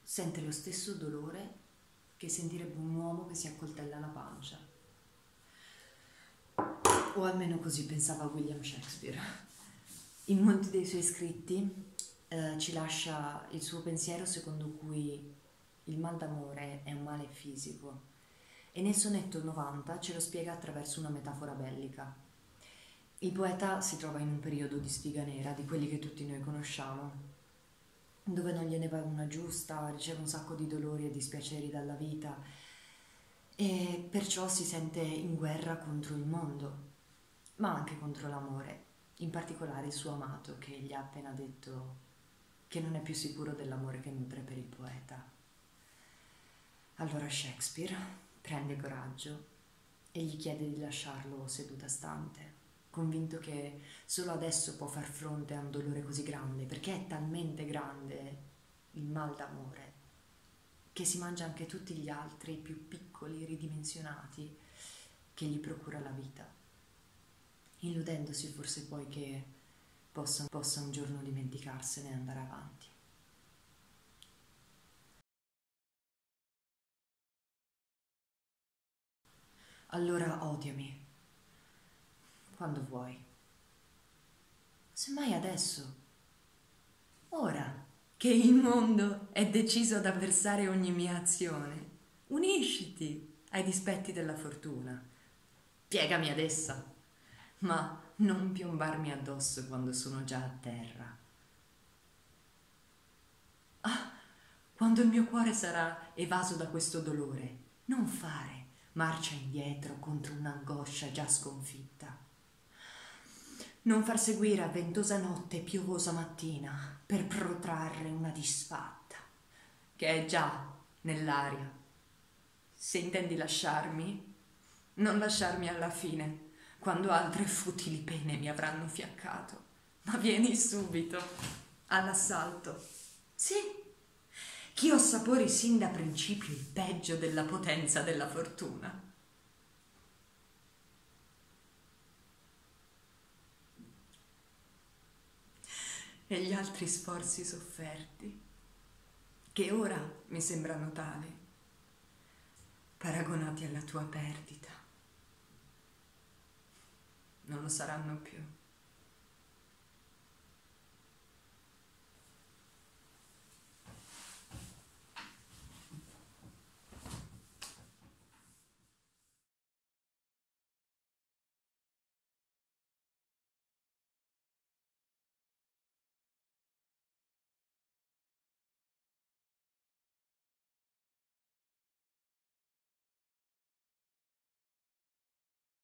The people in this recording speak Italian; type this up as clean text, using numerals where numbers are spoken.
sente lo stesso dolore che sentirebbe un uomo che si accoltella la pancia. O almeno così pensava William Shakespeare. In molti dei suoi scritti ci lascia il suo pensiero secondo cui il mal d'amore è un male fisico, e nel sonetto 90 ce lo spiega attraverso una metafora bellica. Il poeta si trova in un periodo di sfiga nera, di quelli che tutti noi conosciamo, dove non gliene va una giusta, riceve un sacco di dolori e dispiaceri dalla vita e perciò si sente in guerra contro il mondo, ma anche contro l'amore, in particolare il suo amato che gli ha appena detto che non è più sicuro dell'amore che nutre per il poeta. Allora Shakespeare prende coraggio e gli chiede di lasciarlo seduta stante, convinto che solo adesso può far fronte a un dolore così grande, perché è talmente grande il mal d'amore che si mangia anche tutti gli altri più piccoli, ridimensionati, che gli procura la vita, illudendosi forse poi che possa un giorno dimenticarsene e andare avanti. Allora odiami, quando vuoi, semmai adesso, ora che il mondo è deciso ad avversare ogni mia azione. Unisciti ai dispetti della fortuna, piegami ad essa, ma non piombarmi addosso quando sono già a terra. Quando il mio cuore sarà evaso da questo dolore, non fare marcia indietro contro un'angoscia già sconfitta. Non far seguire a ventosa notte e piovosa mattina per protrarre una disfatta che è già nell'aria. Se intendi lasciarmi, non lasciarmi alla fine, quando altre futili pene mi avranno fiaccato, ma vieni subito all'assalto. Sì, ch'io assapori sin da principio il peggio della potenza della fortuna. E gli altri sforzi sofferti, che ora mi sembrano tali, paragonati alla tua perdita, non lo saranno più.